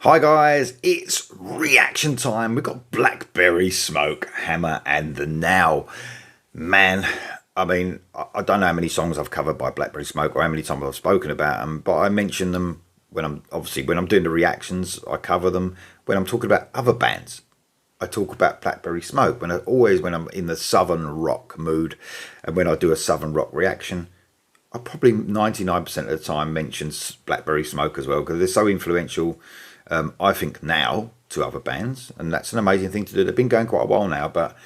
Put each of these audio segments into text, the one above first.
Hi guys, it's reaction time. We've got Blackberry, Smoke, Hammer and the Now. Man, I don't know how many songs I've covered by Blackberry Smoke or how many times I've spoken about them, but I mention them when I'm doing the reactions. I cover them when I'm talking about other bands. I talk about Blackberry Smoke when I'm in the southern rock mood, and when I do a southern rock reaction, I probably 99% of the time mention Blackberry Smoke as well, because they're so influential. I think now to other bands, and that's an amazing thing to do. They've been going quite a while now, but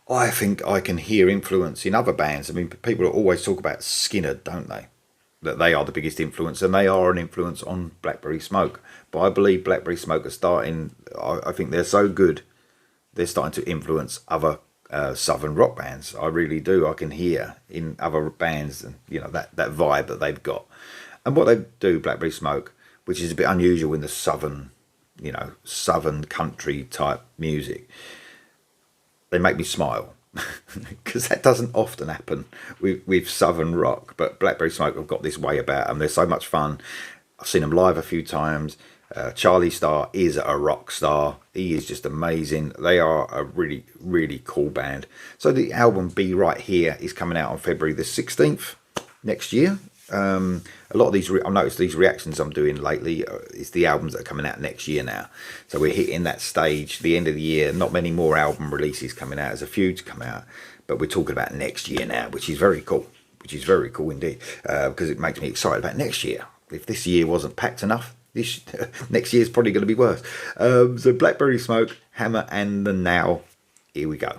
I think I can hear influence in other bands. I mean, people always talk about Skinner, don't they? That they are the biggest influence, and they are an influence on Blackberry Smoke. But I believe Blackberry Smoke are starting. I think they're so good, they're starting to influence other southern rock bands. I really do. I can hear in other bands, and that vibe that they've got, and what they do, Blackberry Smoke, which is a bit unusual in the southern, southern country type music. They make me smile because that doesn't often happen with southern rock. But Blackberry Smoke have got this way about them. They're so much fun. I've seen them live a few times. Charlie Starr is a rock star. He is just amazing. They are a really, really cool band. So the album Be Right Here is coming out on February the 16th next year. A lot of these, I've noticed these reactions I'm doing lately, it's the albums that are coming out next year now. So we're hitting that stage, the end of the year. Not many more album releases coming out. There's a few to come out, but we're talking about next year now, which is very cool. Which is very cool indeed, because it makes me excited about next year. If this year wasn't packed enough, next year is probably going to be worse. So Blackberry Smoke, Hammer and the Now. Here we go.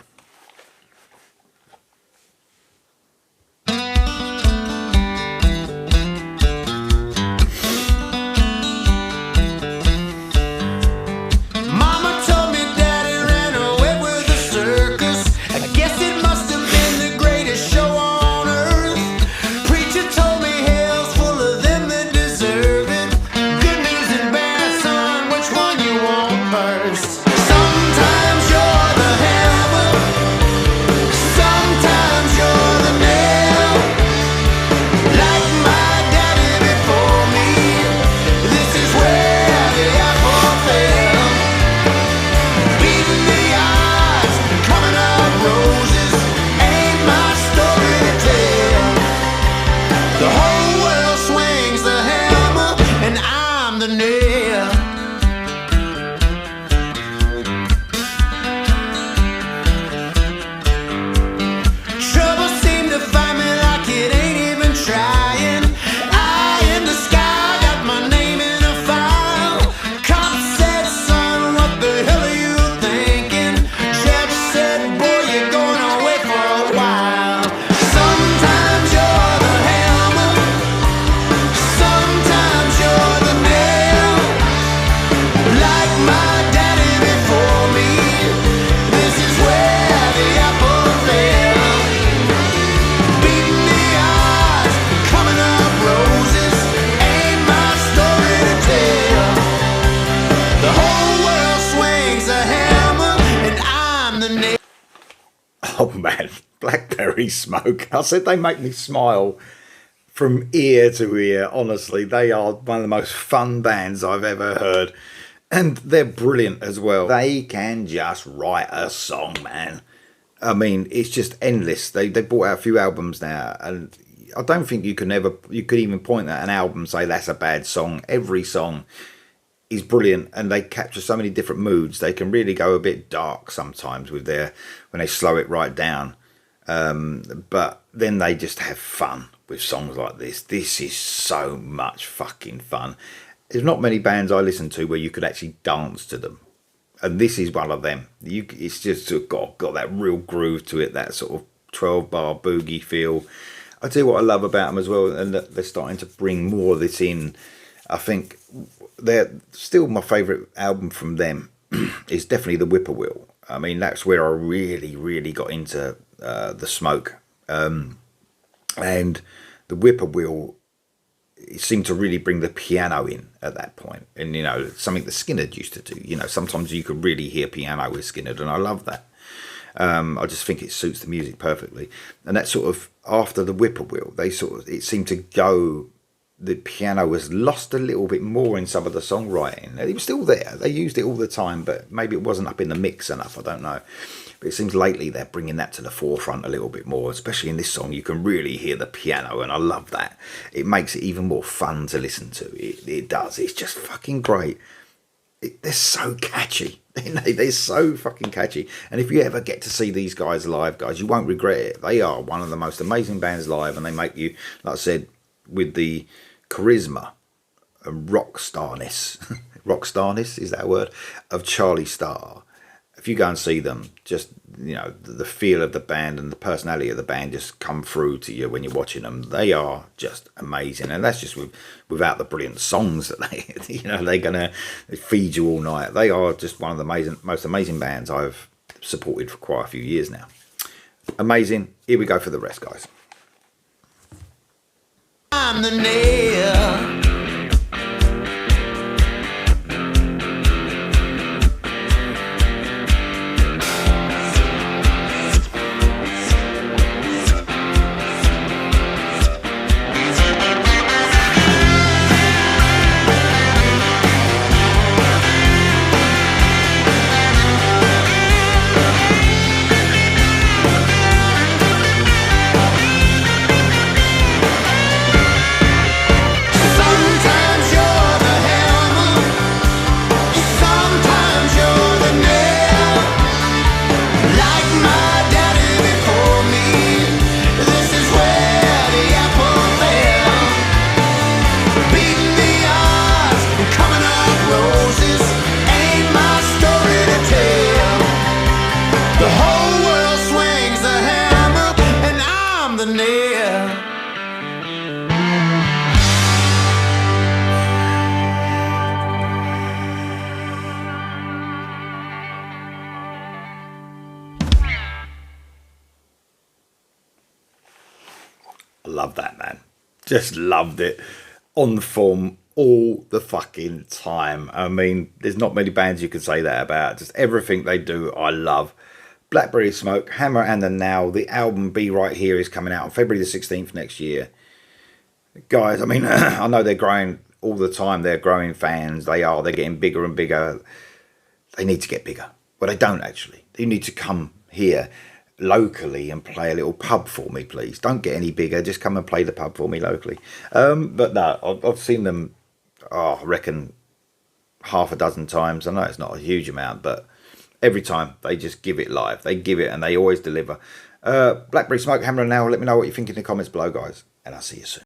Oh man, Blackberry Smoke. I said they make me smile from ear to ear. Honestly, they are one of the most fun bands I've ever heard. And they're brilliant as well. They can just write a song, man. I mean, it's just endless. They brought out a few albums now, and I don't think you could even point at an album and say that's a bad song. Every song is brilliant, and they capture so many different moods. They can really go a bit dark sometimes when they slow it right down, but then they just have fun with songs like this. This is so much fucking fun. There's not many bands I listen to where you could actually dance to them, and this is one of them. It's just got that real groove to it, that sort of 12-bar boogie feel. I tell you what I love about them as well, and that they're starting to bring more of this in. I think they're still my favourite album from them is definitely The Whippoorwill. I mean, that's where I really, really got into the Smoke. And The Whippoorwill, it seemed to really bring the piano in at that point. And, something that Skinner used to do. Sometimes you could really hear piano with Skinner, and I love that. I just think it suits the music perfectly. And that sort of, after The Whippoorwill, it seemed to go the piano was lost a little bit more in some of the songwriting. It was still there. They used it all the time, but maybe it wasn't up in the mix enough. I don't know. But it seems lately they're bringing that to the forefront a little bit more, especially in this song. You can really hear the piano, and I love that. It makes it even more fun to listen to. It does. It's just fucking great. They're so catchy. They're so fucking catchy. And if you ever get to see these guys live, guys, you won't regret it. They are one of the most amazing bands live, and they make you, like I said, with the charisma and rock starness, is that a word, of Charlie Starr. If you go and see them, just, you know, the feel of the band and the personality of the band just come through to you when you're watching them. They are just amazing, and that's just without the brilliant songs that they, you know, they're gonna feed you all night. They are just one of the most amazing bands I've supported for quite a few years now. Amazing. Here we go for the rest, guys. I'm the nail. Love that, man. Just loved it. On form all the fucking time. I mean, there's not many bands you could say that about. Just everything they do, I love. Blackberry Smoke, Hammer and the Now. The album Be Right Here is coming out on February the 16th next year. Guys, I mean, I know they're growing all the time. They're growing fans. They're getting bigger and bigger. They need to get bigger. Well, they don't actually. They need to come here locally and play a little pub for me, please. Don't get any bigger, just come and play the pub for me locally. But no, I've seen them, I reckon half a dozen times. I know it's not a huge amount, but every time they just give it live. They give it and they always deliver. Blackberry Smoke, Hammer and Now. Let me know what you think in the comments below, guys, and I'll see you soon.